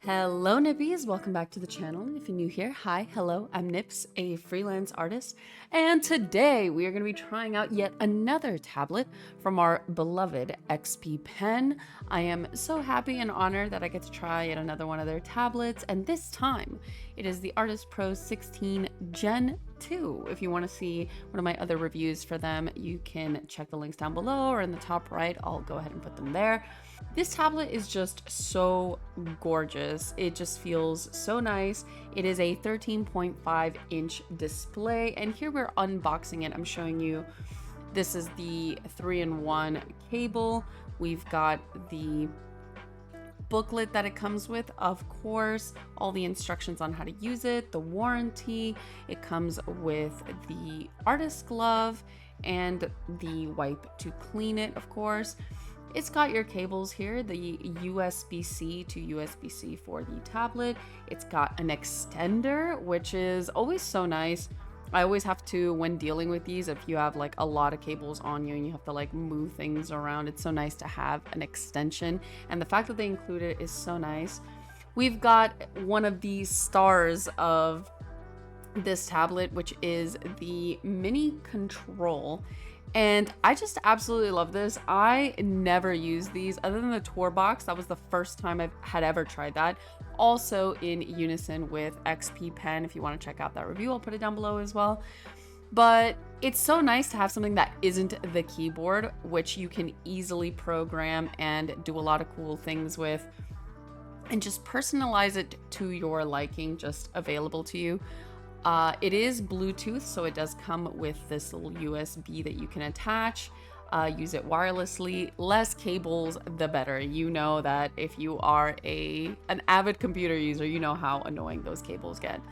Hello Nippies, welcome back to the channel. If you're new here, hi, hello, I'm Nips, a freelance artist, and today we are going to be trying out yet another tablet from our beloved XPPEN. I am so happy and honored that I get to try yet another one of their tablets, and this time it is the Artist Pro 16 Gen 2. If you want to see one of my other reviews for them, you can check the links down below or in the top right. I'll go ahead and put them there. This tablet is just so gorgeous. It just feels so nice. It is a 13.5 inch display, and here we're unboxing it. I'm showing you, this is the 3-in-1 cable. We've got the booklet that it comes with, of course, all the instructions on how to use it, the warranty. It comes with the artist glove and the wipe to clean it, of course. It's got your cables here, the USB-C to USB-C for the tablet. It's got an extender, which is always so nice. I always have to, when dealing with these, if you have like a lot of cables on you and you have to like move things around, it's so nice to have an extension. And the fact that they include it is so nice. We've got one of the stars of this tablet, which is the mini control. And I just absolutely love this. I never used these other than the tour box. That was the first time I had ever tried that. Also in unison with XPPEN. If you want to check out that review, I'll put it down below as well. But it's so nice to have something that isn't the keyboard, which you can easily program and do a lot of cool things with and just personalize it to your liking, just available to you. It is Bluetooth, so it does come with this little USB that you can attach, use it wirelessly. Less cables, the better. You know that if you are an avid computer user, you know how annoying those cables get.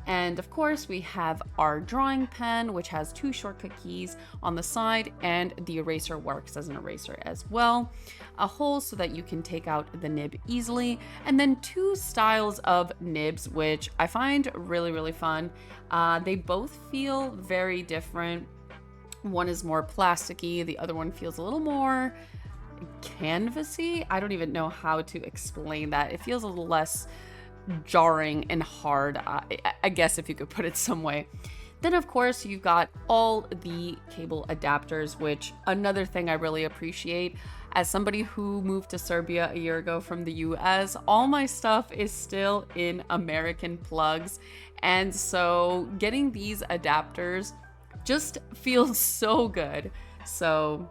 And of course, we have our drawing pen, which has 2 shortcut keys on the side, and the eraser works as an eraser as well. A hole so that you can take out the nib easily, and then 2 styles of nibs, which I find really, really fun. They both feel very different. One is more plasticky, the other one feels a little more canvasy. I don't even know how to explain that. It feels a little less jarring and hard, I guess, if you could put it some way. Then of course you've got all the cable adapters, which another thing I really appreciate. As somebody who moved to Serbia a year ago from the US, all my stuff is still in American plugs, and so getting these adapters just feels so good. So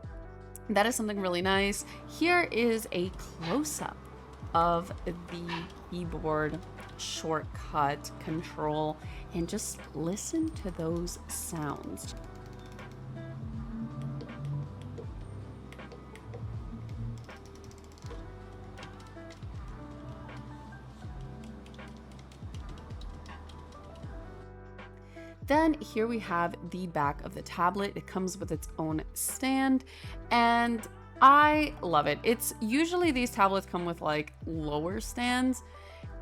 that is something really nice. Here is a close-up of the keyboard shortcut control, and just listen to those sounds. Then here we have the back of the tablet. It comes with its own stand, and I love it. It's usually these tablets come with like lower stands,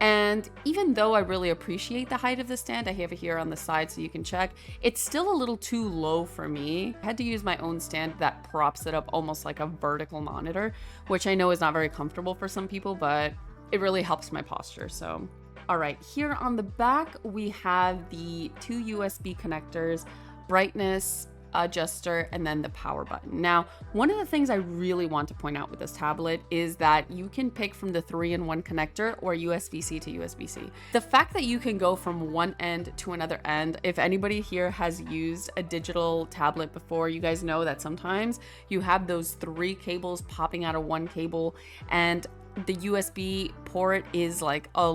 and even though I really appreciate the height of the stand, I have it here on the side so you can check, it's still a little too low for me. I had to use my own stand that props it up almost like a vertical monitor, which I know is not very comfortable for some people, but it really helps my posture. So all right, here on the back we have the 2 USB connectors, brightness adjuster, and then the power button. Now, one of the things I really want to point out with this tablet is that you can pick from the 3-in-1 connector or USB-C to USB-C. The fact that you can go from one end to another end, if anybody here has used a digital tablet before, you guys know that sometimes you have those 3 cables popping out of one cable, and the USB port is like a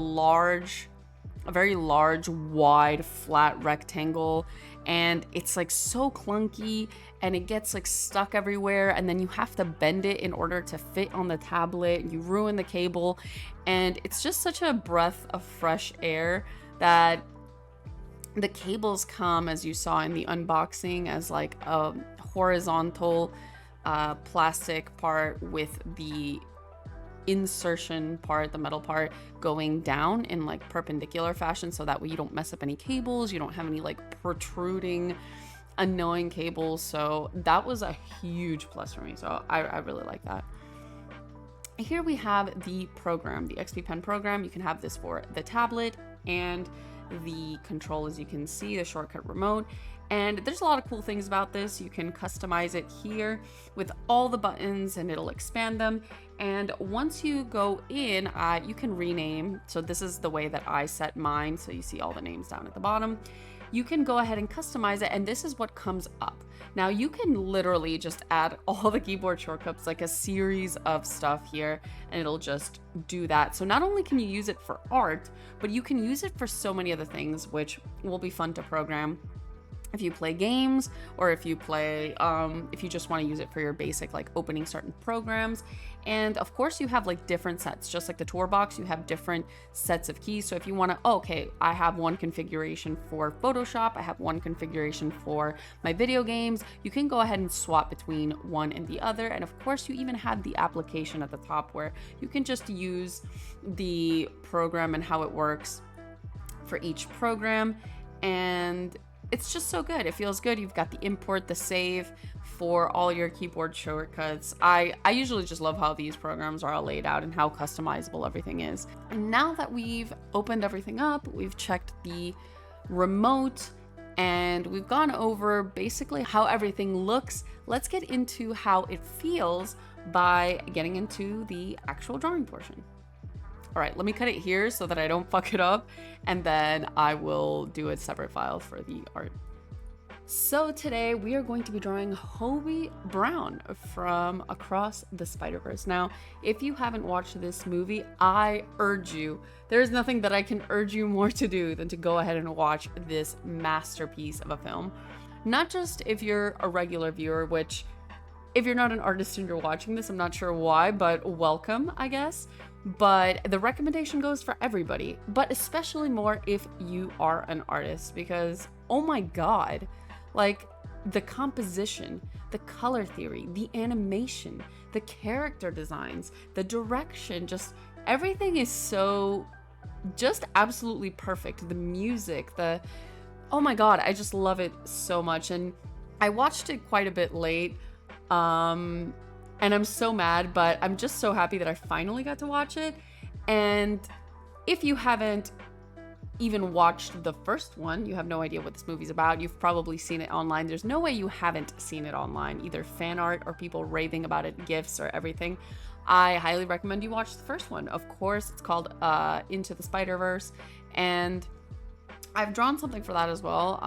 very large, wide, flat rectangle, and it's like so clunky, and it gets like stuck everywhere, and then you have to bend it in order to fit on the tablet. You ruin the cable, and it's just such a breath of fresh air that the cables come, as you saw in the unboxing, as like a horizontal plastic part with the insertion part, the metal part, going down in like perpendicular fashion, so that way you don't mess up any cables, you don't have any like protruding annoying cables. So that was a huge plus for me, so I really like that. here we have the program, the XPPEN program. You can have this for the tablet and the control, as you can see, the shortcut remote. And there's a lot of cool things about this. You can customize it here with all the buttons and it'll expand them. And once you go in, you can rename. So this is the way that I set mine. So you see all the names down at the bottom. You can go ahead and customize it, and this is what comes up. Now you can literally just add all the keyboard shortcuts, like a series of stuff here, and it'll just do that. So not only can you use it for art, but you can use it for so many other things, which will be fun to program if you play games, or if you play, if you just want to use it for your basic like opening certain programs. And of course you have like different sets, just like the toolbox, you have different sets of keys. So if you want to, okay, I have one configuration for Photoshop, I have one configuration for my video games, you can go ahead and swap between one and the other. And of course you even have the application at the top where you can just use the program and how it works for each program. And it's just so good. It feels good. You've got the import, the save for all your keyboard shortcuts. I usually just love how these programs are all laid out and how customizable everything is. And now that we've opened everything up, we've checked the remote, and we've gone over basically how everything looks, let's get into how it feels by getting into the actual drawing portion. All right, let me cut it here so that I don't fuck it up, and then I will do a separate file for the art. So today we are going to be drawing Hobie Brown from Across the Spider-Verse. Now, if you haven't watched this movie, I urge you, there's nothing that I can urge you more to do than to go ahead and watch this masterpiece of a film. Not just if you're a regular viewer, which if you're not an artist and you're watching this, I'm not sure why, but welcome, I guess. But the recommendation goes for everybody, but especially more if you are an artist, because oh my god, like the composition, the color theory, the animation, the character designs, the direction, just everything is so just absolutely perfect. The music, oh my god, I just love it so much. And I watched it quite a bit late, and I'm so mad, but I'm just so happy that I finally got to watch it. And if you haven't even watched the first one, you have no idea what this movie's about. You've probably seen it online. There's no way you haven't seen it online, either fan art or people raving about it, GIFs or everything. I highly recommend you watch the first one. Of course, it's called Into the Spider-Verse, and I've drawn something for that as well.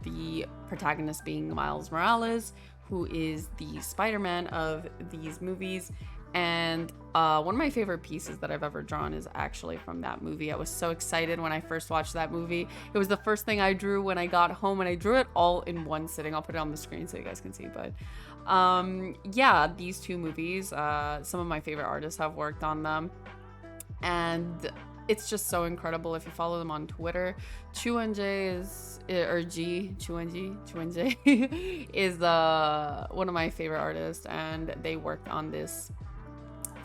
The protagonist being Miles Morales, who is the Spider-Man of these movies. And one of my favorite pieces that I've ever drawn is actually from that movie. I was so excited when I first watched that movie. It was the first thing I drew when I got home, and I drew it all in one sitting. I'll put it on the screen so you guys can see. But yeah, these two movies, some of my favorite artists have worked on them. And it's just so incredible. If you follow them on Twitter, Chuenj is one of my favorite artists, and they worked on this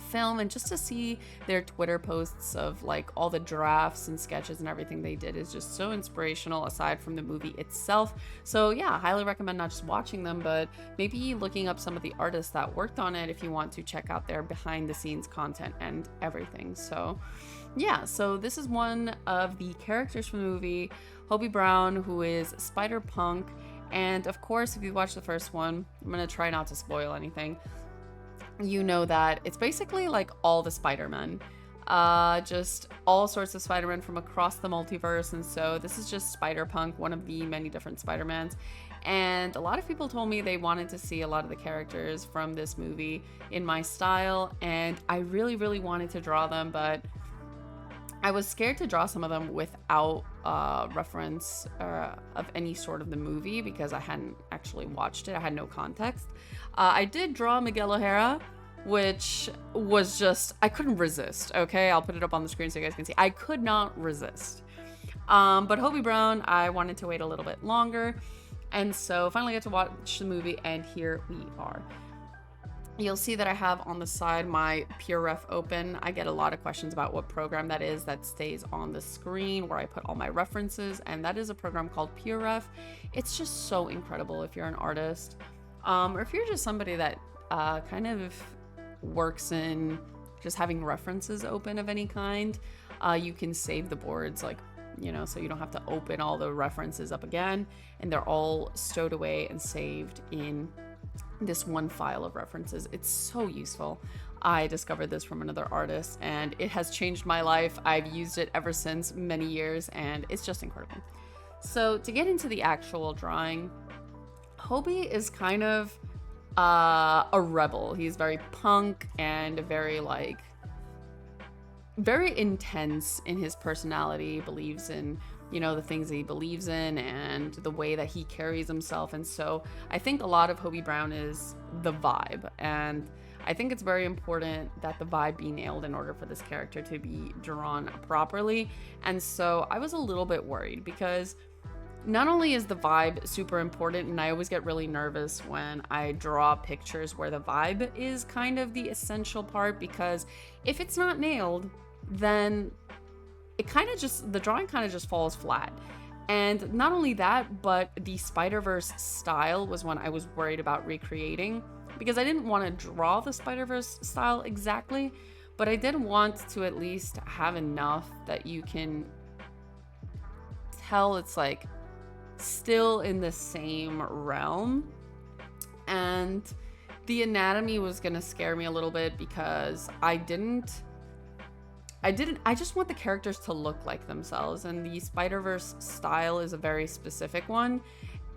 film. And just to see their Twitter posts of like all the drafts and sketches and everything they did is just so inspirational, aside from the movie itself. So yeah, I highly recommend not just watching them, but maybe looking up some of the artists that worked on it if you want to check out their behind the scenes content and everything. So yeah, so this is one of the characters from the movie, Hobie Brown, who is Spider-Punk. And of course, if you watch the first one, I'm gonna try not to spoil anything. You know that it's basically like all the Spider-Men, just all sorts of Spider-Men from across the multiverse. And so this is just Spider-Punk, one of the many different Spider-Mans. And a lot of people told me they wanted to see a lot of the characters from this eve in my style, and I really, really wanted to draw them, but I was scared to draw some of them without reference of any sort of the movie, because I hadn't actually watched it. I had no context. I did draw Miguel O'Hara, which was just, I couldn't resist, okay? I'll put it up on the screen so you guys can see. I could not resist. But Hobie Brown, I wanted to wait a little bit longer, and so finally got to watch the movie, and here we are. You'll see that I have on the side my PureRef open. I get a lot of questions about what program that is that stays on the screen where I put all my references, and that is a program called PureRef. It's just so incredible if you're an artist, or if you're just somebody that kind of works in just having references open of any kind. You can save the boards, like, you know, so you don't have to open all the references up again, and they're all stowed away and saved in this one file of references. It's so useful. I discovered this from another artist and it has changed my life. I've used it ever since, many years, and it's just incredible. So to get into the actual drawing, Hobie is kind of a rebel. He's very punk and very intense in his personality, believes in, you know, the things that he believes in and the way that he carries himself. And so I think a lot of Hobie Brown is the vibe, and I think it's very important that the vibe be nailed in order for this character to be drawn properly. And so I was a little bit worried because not only is the vibe super important, and I always get really nervous when I draw pictures where the vibe is kind of the essential part, because if it's not nailed, then the drawing kind of just falls flat. And not only that, but the Spider-Verse style was one I was worried about recreating, because I didn't want to draw the Spider-Verse style exactly, but I did want to at least have enough that you can tell it's like still in the same realm. And the anatomy was gonna scare me a little bit because I just want the characters to look like themselves, and the Spider-Verse style is a very specific one,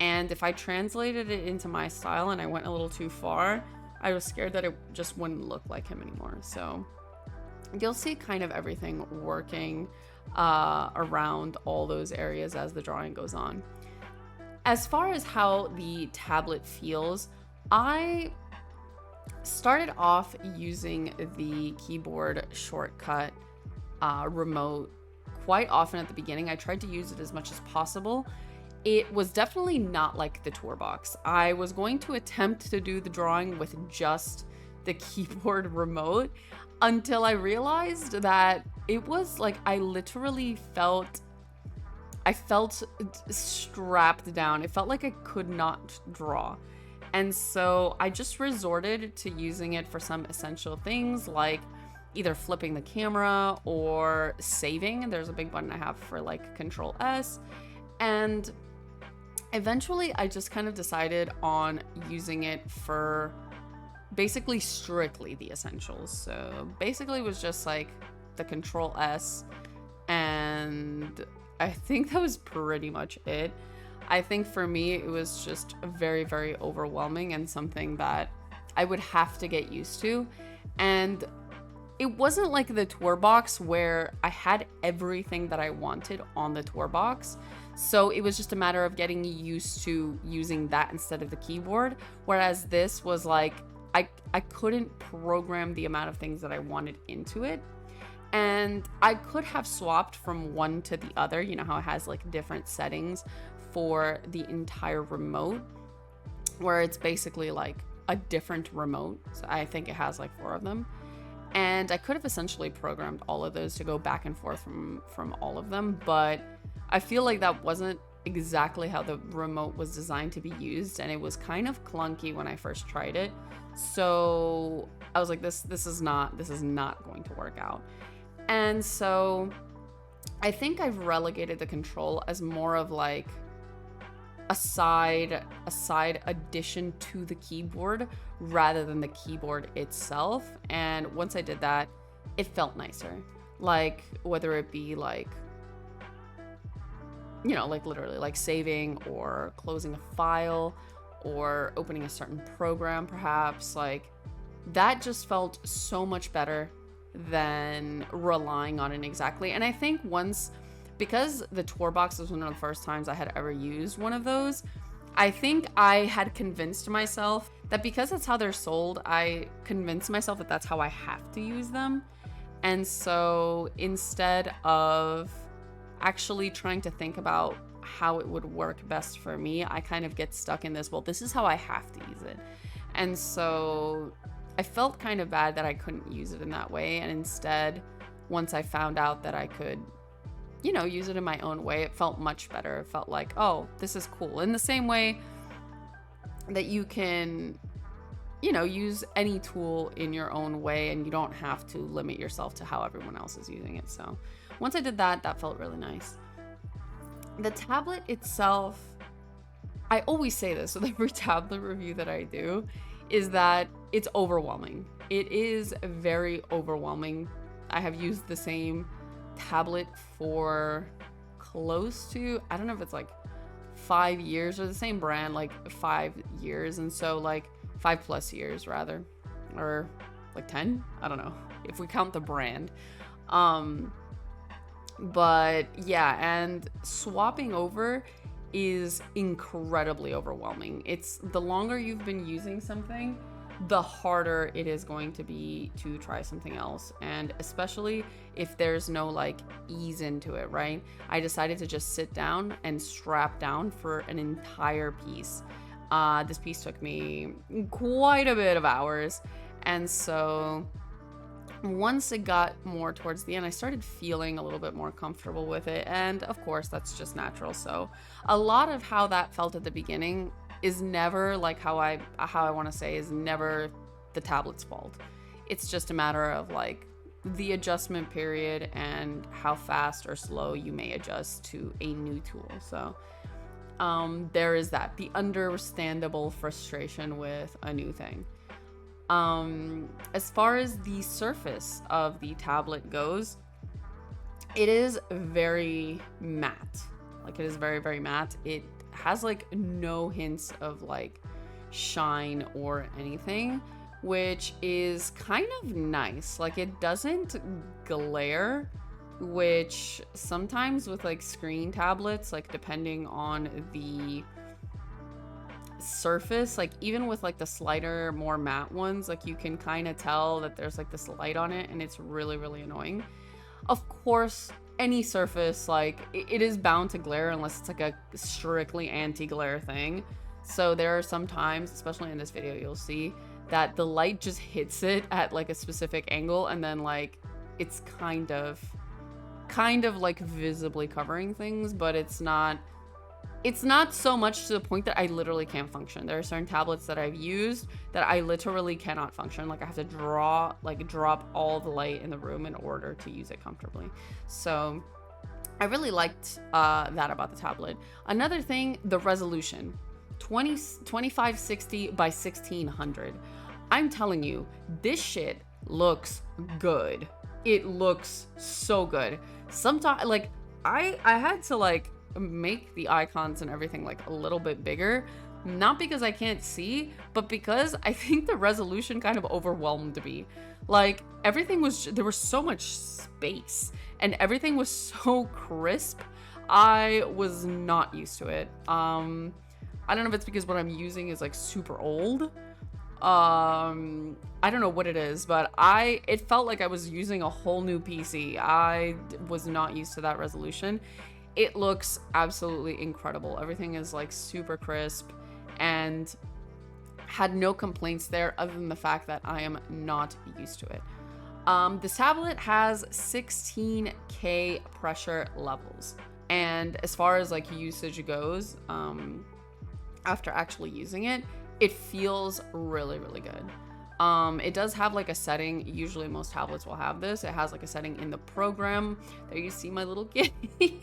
and if I translated it into my style and I went a little too far, I was scared that it just wouldn't look like him anymore. So you'll see kind of everything working around all those areas as the drawing goes on. As far as how the tablet feels, I started off using the keyboard shortcut remote quite often at the beginning. I tried to use it as much as possible. It was definitely not like the toolbox. I was going to attempt to do the drawing with just the keyboard remote until I realized that it was like I felt strapped down. It felt like I could not draw. And so I just resorted to using it for some essential things, like either flipping the camera or saving. There's a big button I have for like Control S. And eventually I just kind of decided on using it for basically strictly the essentials. So basically it was just like the Control S, and I think that was pretty much it. I think for me, it was just very, very overwhelming and something that I would have to get used to. And it wasn't like the tour box where I had everything that I wanted on the tour box. So it was just a matter of getting used to using that instead of the keyboard. Whereas this was like, I couldn't program the amount of things that I wanted into it. And I could have swapped from one to the other. You know how it has like different settings for the entire remote, where it's basically like a different remote. So I think it has like 4 of them. And I could have essentially programmed all of those to go back and forth from all of them, but I feel like that wasn't exactly how the remote was designed to be used, and it was kind of clunky when I first tried it. So I was like, this is not going to work out. And so I think I've relegated the control as more of like a side addition to the keyboard rather than the keyboard itself. And once I did that, it felt nicer. Like, whether it be like, you know, like literally like saving or closing a file or opening a certain program, perhaps, like that just felt so much better than relying on it exactly. And I think because the tour box was one of the first times I had ever used one of those, I think I had convinced myself that because that's how they're sold, I convinced myself that that's how I have to use them. And so instead of actually trying to think about how it would work best for me, I kind of get stuck in this, well, this is how I have to use it. And so I felt kind of bad that I couldn't use it in that way. And instead, once I found out that I could, you know, use it in my own way, it felt much better. It felt like, oh, this is cool. In the same way that you can you know, use any tool in your own way, and you don't have to limit yourself to how everyone else is using it. So once I did that, that felt really nice. The tablet itself, I always say this with every tablet review that I do, is that it's overwhelming. It is very overwhelming. I have used the same tablet for close to, I don't know if it's like 5 years, or the same brand, like 5 years. And so like 5+ years rather, or like 10, I don't know if we count the brand. But yeah, and swapping over is incredibly overwhelming. It's the longer you've been using something, the harder it is going to be to try something else. And especially if there's no like ease into it, right? I decided to just sit down and strap down for an entire piece. This piece took me quite a bit of hours. And so once it got more towards the end, I started feeling a little bit more comfortable with it. And of course, that's just natural. So a lot of how that felt at the beginning is never like how I want to say is never the tablet's fault. It's just a matter of like the adjustment period and how fast or slow you may adjust to a new tool. So there is that, the understandable frustration with a new thing. As far as the surface of the tablet goes, it is very matte. Like, it is very, very matte. It has like no hints of like shine or anything, which is kind of nice. Like, it doesn't glare, which sometimes with like screen tablets, like depending on the surface, like even with like the slighter, more matte ones, like you can kind of tell that there's like this light on it, and it's really, really annoying. Of course, any surface, like it is bound to glare unless it's like a strictly anti-glare thing. So there are some times, especially in this video, you'll see that the light just hits it at like a specific angle, and then like it's kind of like visibly covering things, but it's not so much to the point that I literally can't function. There are certain tablets that I've used that I literally cannot function. Like, I have to drop all the light in the room in order to use it comfortably. So I really liked that about the tablet. Another thing, the resolution, 2560 by 1600. I'm telling you, this shit looks good. It looks so good. Sometimes, like, I had to like make the icons and everything like a little bit bigger, not because I can't see, but because I think the resolution kind of overwhelmed me. Like, everything was, there was so much space and everything was so crisp. I was not used to it. I don't know if it's because what I'm using is like super old. I don't know what it is, but it felt like I was using a whole new PC. I was not used to that resolution. It looks absolutely incredible. Everything is like super crisp, and had no complaints there other than the fact that I am not used to it. This tablet has 16K pressure levels. And as far as like usage goes, after actually using it, it feels really, really good. It does have like a setting. Usually most tablets will have this. It has like a setting in the program. There you see my little kitty.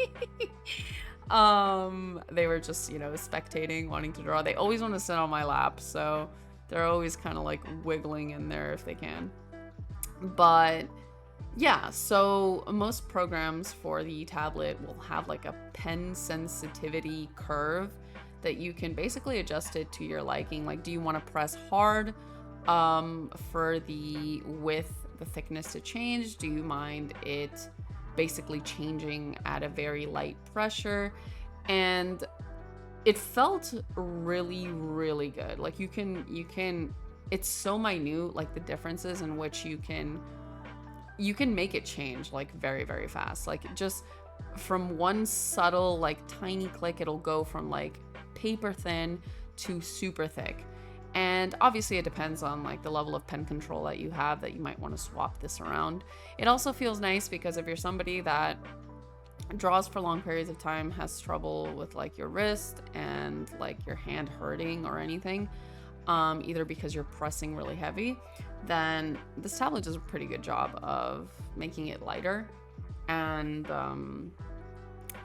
They were just, you know, spectating, wanting to draw. They always want to sit on my lap, so they're always kind of like wiggling in there if they can. But yeah, so most programs for the tablet will have like a pen sensitivity curve that you can basically adjust it to your liking. Like, do you want to press hard for the width, the thickness to change? Do you mind it basically changing at a very light pressure? And it felt really, really good. Like, you can, it's so minute, like the differences in which you can make it change like very, very fast. Like, just from one subtle, like tiny click, it'll go from like paper thin to super thick. And obviously it depends on like the level of pen control that you have, that you might want to swap this around. It also feels nice because if you're somebody that draws for long periods of time, has trouble with like your wrist and like your hand hurting or anything, either because you're pressing really heavy, then this tablet does a pretty good job of making it lighter, and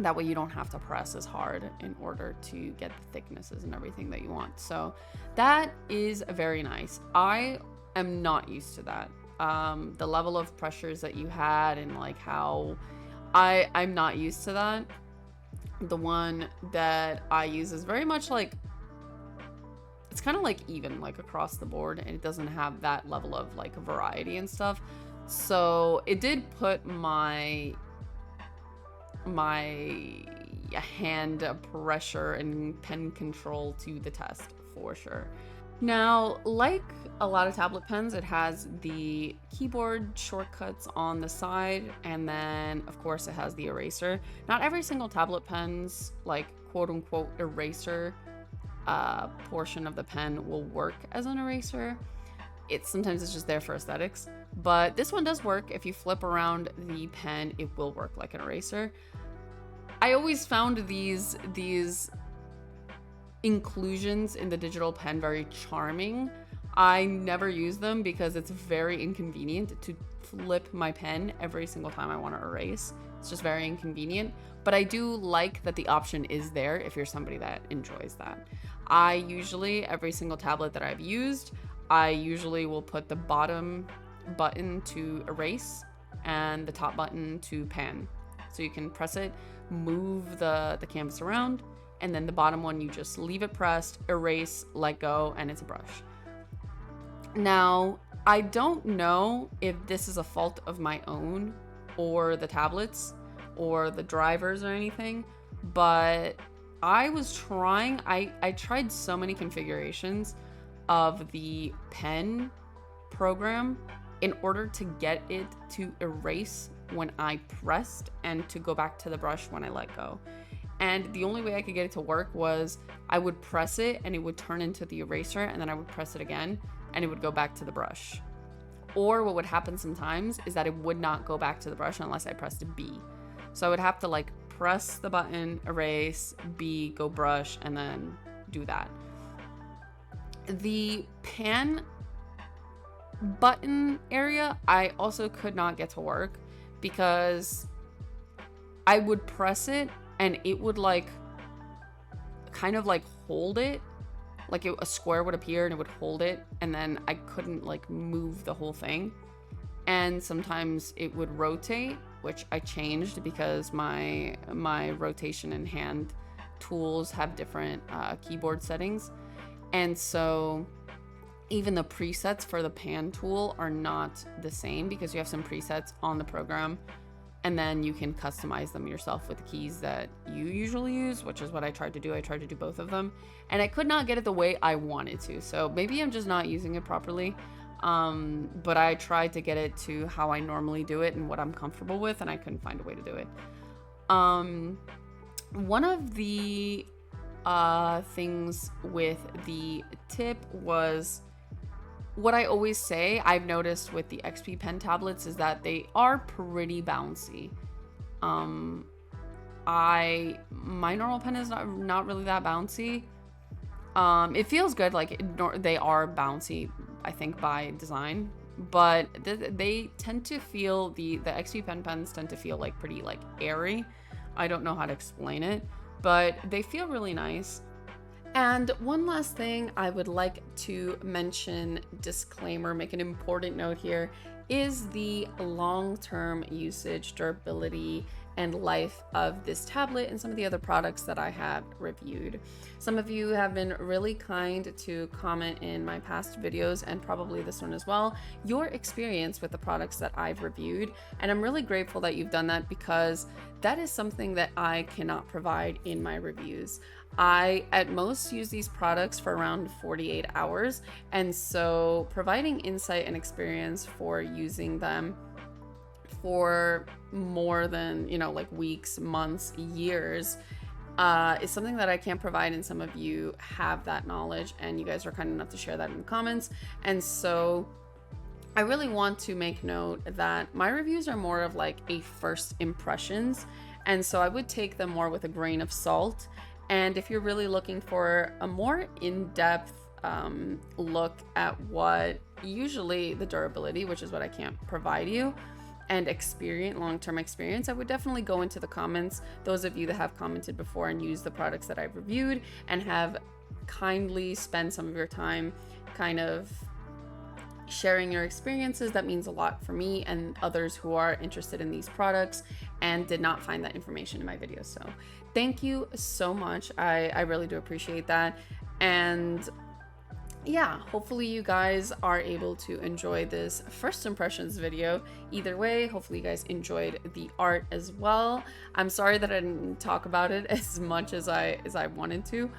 that way you don't have to press as hard in order to get the thicknesses and everything that you want. So that is very nice. I am not used to that. The level of pressures that you had and like how I'm not used to that. The one that I use is very much like, it's kind of like even like across the board, and it doesn't have that level of like variety and stuff. So it did put my hand pressure and pen control to the test for sure. Now, like a lot of tablet pens, it has the keyboard shortcuts on the side, and then of course it has the eraser. Not every single tablet pen's like quote unquote eraser portion of the pen will work as an eraser. Sometimes it's just there for aesthetics, but this one does work. If you flip around the pen, it will work like an eraser. I always found these inclusions in the digital pen very charming. I never use them because it's very inconvenient to flip my pen every single time I want to erase. It's just very inconvenient, but I do like that the option is there if you're somebody that enjoys that. I usually, every single tablet that I've used, I usually will put the bottom button to erase and the top button to pan. So you can press it, move the canvas around, and then the bottom one, you just leave it pressed, erase, let go, and it's a brush. Now, I don't know if this is a fault of my own or the tablets or the drivers or anything, but I was trying, I tried so many configurations of the pen program in order to get it to erase when I pressed and to go back to the brush when I let go. And the only way I could get it to work was I would press it and it would turn into the eraser, and then I would press it again and it would go back to the brush. Or what would happen sometimes is that it would not go back to the brush unless I pressed B. So I would have to like press the button, erase, B, go brush, and then do that. The pan button area, I also could not get to work because I would press it and it would like kind of like hold it, like a square would appear and it would hold it, and then I couldn't like move the whole thing. And sometimes it would rotate, which I changed because my rotation and hand tools have different keyboard settings. And so even the presets for the pan tool are not the same because you have some presets on the program, and then you can customize them yourself with the keys that you usually use, which is what I tried to do. I tried to do both of them, and I could not get it the way I wanted to. So maybe I'm just not using it properly. But I tried to get it to how I normally do it and what I'm comfortable with, and I couldn't find a way to do it. One of the things with the tip was what I always say I've noticed with the XPPEN tablets is that they are pretty bouncy. My normal pen is not really that bouncy. It feels good, like they are bouncy, I think, by design, but they tend to feel, the XPPEN pens tend to feel like pretty like airy. I don't know how to explain it, but they feel really nice. And one last thing I would like to mention, disclaimer, make an important note here, is the long-term usage, durability, and life of this tablet and some of the other products that I have reviewed. Some of you have been really kind to comment in my past videos, and probably this one as well, your experience with the products that I've reviewed. And I'm really grateful that you've done that, because that is something that I cannot provide in my reviews. I at most use these products for around 48 hours, and so providing insight and experience for using them for more than, like weeks, months, years, is something that I can't provide, and some of you have that knowledge, and you guys are kind enough to share that in the comments. And so I really want to make note that my reviews are more of like a first impressions, and so I would take them more with a grain of salt. And if you're really looking for a more in-depth look at what usually the durability, which is what I can't provide you, and long-term experience, I would definitely go into the comments, those of you that have commented before and used the products that I've reviewed and have kindly spent some of your time kind of sharing your experiences. That means a lot for me and others who are interested in these products and did not find that information in my videos. So thank you so much. I really do appreciate that. And yeah, hopefully you guys are able to enjoy this first impressions video. Either way, hopefully you guys enjoyed the art as well. I'm sorry that I didn't talk about it as much as I wanted to,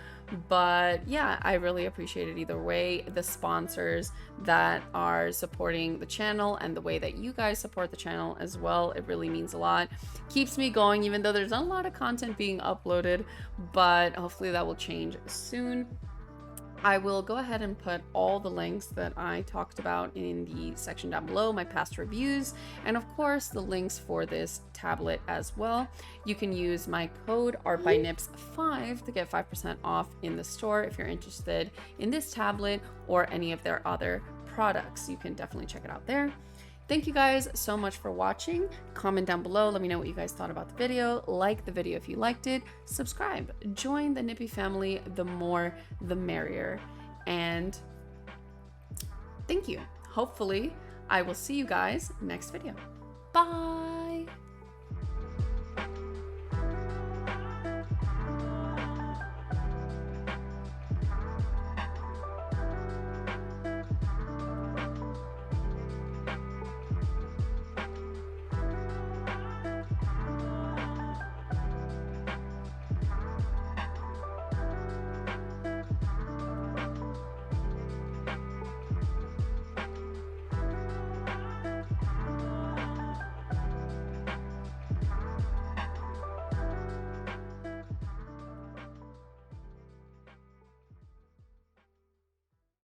but yeah, I really appreciate it either way. The sponsors that are supporting the channel and the way that you guys support the channel as well, it really means a lot. Keeps me going even though there's not a lot of content being uploaded, but hopefully that will change soon. I will go ahead and put all the links that I talked about in the section down below, my past reviews, and of course the links for this tablet as well. You can use my code ARTBYNIPS5 to get 5% off in the store if you're interested in this tablet or any of their other products. You can definitely check it out there. Thank you guys so much for watching. Comment down below, let me know what you guys thought about the video. Like the video if you liked it. Subscribe, join the Nippy family. The more the merrier. And thank you. Hopefully I will see you guys next video. Bye.